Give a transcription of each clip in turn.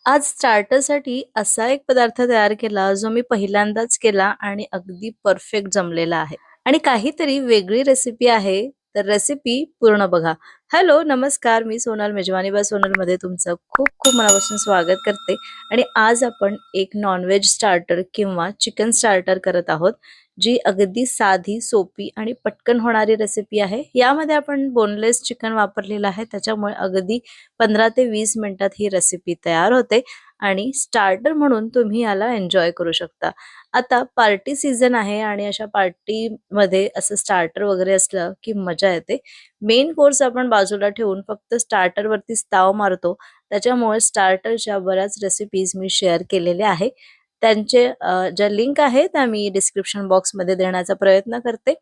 आज स्टार्टरसाठी असा एक पदार्थ तयार केला जो मी पहिल्यांदाच केला आणि अगदी परफेक्ट जमलेला आहे. आणि काहीतरी वेगळी रेसिपी आहे, तर रेसिपी पूर्ण बघा. हॅलो, नमस्कार. मी सोनल, मेजवानी बाय सोनलमध्ये तुमचं खूप खूप मनापासून स्वागत करते. आणि आज आपण एक नॉनव्हेज स्टार्टर किंवा चिकन स्टार्टर करत आहोत, जी अगदी साधी, सोपी आणि पटकन होणारी रेसिपी आहे. यामध्ये आपण बोनलेस चिकन वापरलेलं आहे, त्याच्यामुळे अगदी 15 ते 20 मिनिटात ही रेसिपी तयार होते आणि स्टार्टर म्हणून तुम्ही याला एन्जॉय करू शकता. आता पार्टी सीझन आहे आणि अशा पार्टीमध्ये असं स्टार्टर वगैरे असलं की मजा येते. मेन कोर्स आपण बाजूला ठेवून फक्त स्टार्टरवरतीच ताव मारतो. त्याच्यामुळे स्टार्टरच्या बऱ्याच रेसिपीज मी शेअर केलेल्या आहे. त्यांचे ज्या लिंक आहेत त्या मी डिस्क्रिप्शन बॉक्समध्ये देण्याचा प्रयत्न करते.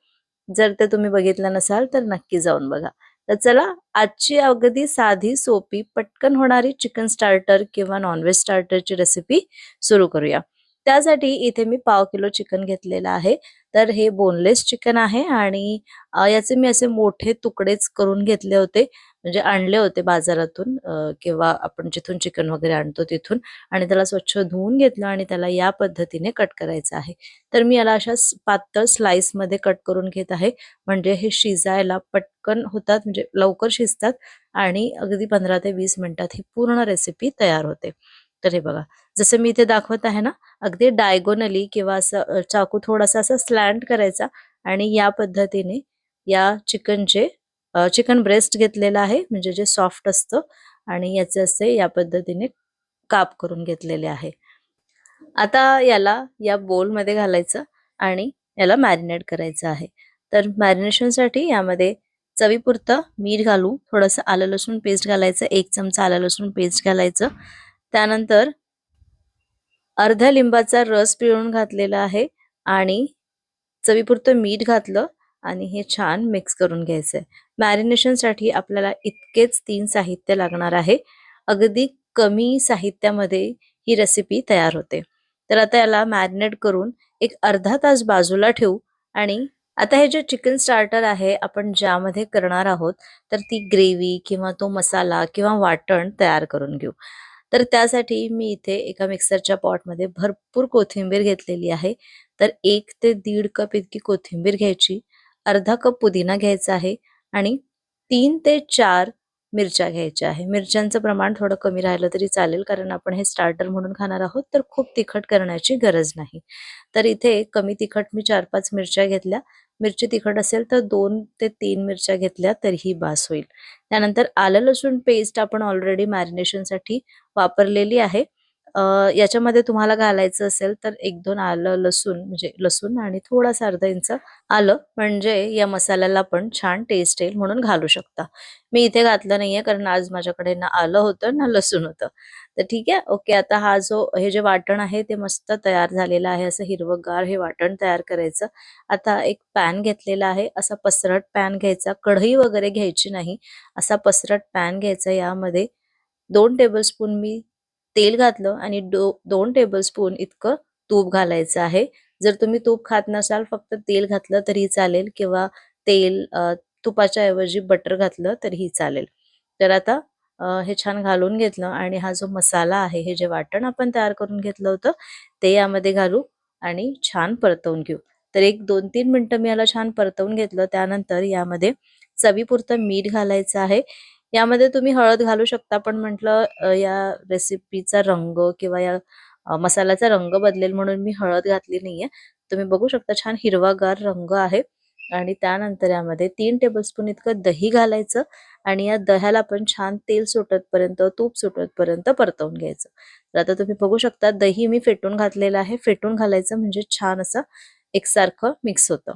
जर ते तुम्ही बघितलं नसाल तर नक्की जाऊन बघा. तर चला, आजची अगदी साधी, सोपी, पटकन होणारी चिकन स्टार्टर किंवा नॉनव्हेज स्टार्टरची रेसिपी सुरू करूया. त्यासाठी इथे मी 1/2 किलो चिकन घेतलेलं आहे. तर हे बोनलेस चिकन आहे आणि याचे मी असे मोठे तुकडेच करून घेतले होते. म्हणजे आणले होते बाजारातून किंवा आपण जिथून चिकन वगैरे आणतो तिथून, आणि त्याला स्वच्छ धुवून घेतलं आणि त्याला या पद्धतीने कट करायचं आहे. तर मी याला अशा पातळ स्लाइसमध्ये कट करून घेत आहे. म्हणजे हे शिजायला पटकन होतात, म्हणजे लवकर शिजतात आणि अगदी 15 ते 20 मिनिटात ही पूर्ण रेसिपी तयार होते. तर हे बघा, जसं मी इथे दाखवत आहे ना, अगदी डायगोनली किंवा असं चाकू थोडासा असा स्लॅन्ट करायचा आणि या पद्धतीने या चिकन ब्रेस्ट घेतलेला आहे, म्हणजे जे सॉफ्ट असतं, आणि याचे असे या पद्धतीने काप करून घेतलेले आहे. आता याला या बोलमध्ये घालायचं आणि याला मॅरिनेट करायचं आहे. तर मॅरिनेशनसाठी यामध्ये चवीपुरतं मीठ घालू, थोडंसं आलं लसूण पेस्ट घालायचं, 1 चमचा आलं लसूण पेस्ट घालायचं. त्यानंतर अर्ध्या लिंबाचा रस पिळून घातलेला आहे आणि चवीपुरतं मीठ घातलं आणि हे छान मिक्स करून घ्यायचंय. मॅरिनेशनसाठी आपल्याला इतकेच 3 साहित्य लागणार आहे. अगदी कमी साहित्यामध्ये ही रेसिपी तयार होते. तर आता याला मॅरिनेट करून एक अर्धा तास बाजूला ठेवू. आणि आता हे जे चिकन स्टार्टर आहे आपण ज्यामध्ये करणार आहोत, तर ती ग्रेव्ही किंवा तो मसाला किंवा वाटण तयार करून घेऊ. तर त्यासाठी मी इथे एका मिक्सरच्या पॉटमध्ये भरपूर कोथिंबीर घेतलेली आहे. तर 1 ते 1.5 कप इतकी कोथिंबीर घ्यायची, अर्धा कप पुदिना घ्यायचा आहे आणि 3 ते 4 मिरच्या घ्यायच्या आहे. मिरच्यांचं प्रमाण थोडं कमी राहिलं तरी चालेल, कारण आपण हे स्टार्टर म्हणून खाणार आहोत, तर खूप तिखट करण्याची गरज नाही. तर इथे कमी तिखट मी 4-5 मिरच्या घेतल्या. मिरची तिखट असेल तर 2 ते 3 मिरच्या घेतल्या तरीही बास होईल. त्यानंतर आलं लसूण पेस्ट आपण ऑलरेडी मॅरिनेशनसाठी वापरलेली आहे. याच्यामध्ये तुम्हाला घालायचं असेल तर 1-2 आलं लसूण, म्हणजे लसूण आणि थोडासा अर्धा इंच आलं, म्हणजे या मसाल्याला पण छान टेस्ट येईल म्हणून घालू शकता. मी इथे घातलं नाहीये कारण आज माझ्याकडे ना आलं होतं ना लसूण होतं. तर ठीक आहे, ओके. आता हे जे वाटण आहे ते मस्त तयार झालेलं आहे. असं हिरवंगार हे वाटण तयार करायचं. आता एक पॅन घेतलेला आहे. असा पसरट पॅन घ्यायचा, कढई वगैरे घ्यायची नाही. असा पसरट पॅन घ्यायचा. यामध्ये 2 टेबलस्पून मी तेल घातलं आणि 2 टेबलस्पून इतकं तूप घालायचं आहे. जर तुम्ही तूप खात नसाल, फक्त तेल घातलं तरी चालेल किंवा तुपाच्या ऐवजी बटर घातलं तरीही चालेल. तर आता हे छान घालून घेतलं आणि हा जो मसाला आहे, हे जे वाटण आपण तयार करून घेतलं होतं, ते यामध्ये घालू आणि छान परतवून घेऊ. तर एक 2-3 मिनिटं मी याला छान परतवून घेतलं. त्यानंतर यामध्ये चवीपुरतं मीठ घालायचं आहे. यामध्ये तुम्ही हळद घालू शकता, पण म्हटलं या रेसिपीचा रंग किंवा या मसाल्याचा रंग बदलेल म्हणून मी हळद घातली नाहीये. तुम्ही बघू शकता छान हिरवागार रंग आहे. आणि त्यानंतर यामध्ये 3 टेबलस्पून इतकं दही घालायचं आणि या दह्याला पण छान तेल सुटतपर्यंत, तूप सुटतपर्यंत परतवून घ्यायचं. तर आता तुम्ही बघू शकता दही मी फेटून घातलेलं आहे. फेटून घालायचं म्हणजे छान असं एकसारखं मिक्स होतं.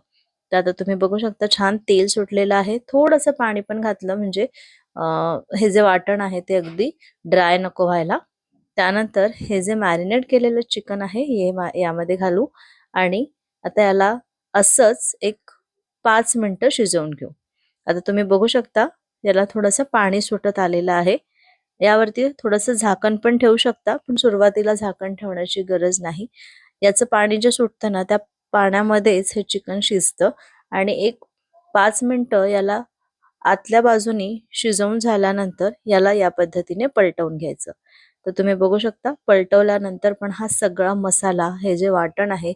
तर आता तुम्ही बघू शकता छान तेल सुटलेलं आहे. थोडंसं पाणी पण घातलं म्हणजे हे जे वाटण आहे ते अगदी ड्राय नको व्हायला. त्यानंतर हे जे मॅरिनेट केलेलं चिकन आहे हे यामध्ये घालू आणि आता याला असंच एक 5 मिनिटं शिजवून घेऊ. आता तुम्ही बघू शकता याला थोडंसं पाणी सुटत आलेलं आहे. यावरती थोडंसं झाकण पण ठेवू शकता, पण सुरुवातीला झाकण ठेवण्याची गरज नाही. याचं पाणी जे सुटतं ना, त्या पाण्यामध्येच हे चिकन शिजतं आणि एक 5 मिनिटं याला आतल्या बाजूनी शिजवून झाल्यानंतर याला या पद्धतीने पलटवून घ्यायचं. तर तुम्ही बघू शकता पलटवल्यानंतर पण हा सगळा मसाला, हे जे वाटण आहे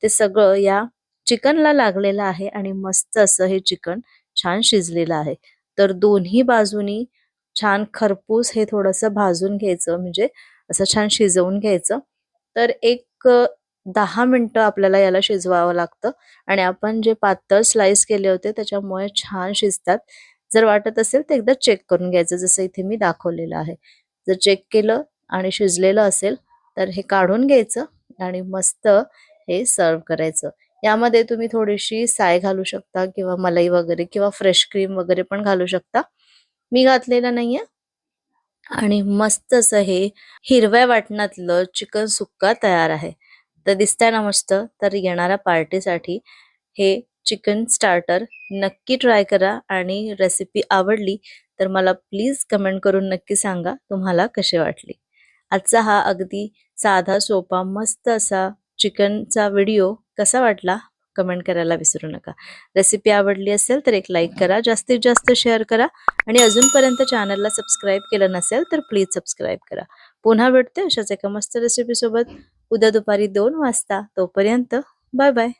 ते सगळं या चिकनला लागलेलं आहे आणि मस्त असं हे चिकन छान शिजलेलं आहे. तर दोन्ही बाजूनी छान खरपूस हे थोडंसं भाजून घ्यायचं, म्हणजे असं छान शिजवून घ्यायचं. तर एक 10 मिनिटं आपल्याला याला शिजवावं लागतं आणि आपण जे पातळ स्लाइस केले होते त्याच्यामुळे छान शिजतात. जर वाटत असेल तर एकदा चेक करून घ्यायचं, जसं इथे मी दाखवलेलं आहे. जर चेक केलं आणि शिजलेलं असेल तर हे काढून घ्यायचं आणि मस्त हे सर्व्ह करायचं. यामध्ये तुम्ही थोडीशी साय घालू शकता किंवा मलाई वगैरे किंवा फ्रेश क्रीम वगैरे पण घालू शकता. मी घातलेलं नाहीये. आणि मस्त असं हे हिरव्या वाटणातलं चिकन सुक्का तयार आहे. तर दिसतंय ना मस्त. तर येणाऱ्या पार्टीसाठी हे चिकन स्टार्टर नक्की ट्राय करा आणि रेसिपी आवडली तर मला प्लीज कमेंट करून नक्की सांगा तुम्हाला कशी वाटली. आजचा हा अगदी साधा, सोपा, मस्त असा चिकनचा व्हिडिओ कसा वाटला कमेंट करायला विसरू नका. रेसिपी आवडली असेल तर एक लाईक करा, जास्तीत जास्त शेअर करा आणि अजूनपर्यंत चॅनलला सबस्क्राईब केलं नसेल तर प्लीज सबस्क्राईब करा. पुन्हा भेटते अशाच एका मस्त रेसिपी सोबत उद्या दुपारी 2 वाजता. तोपर्यंत बाय बाय.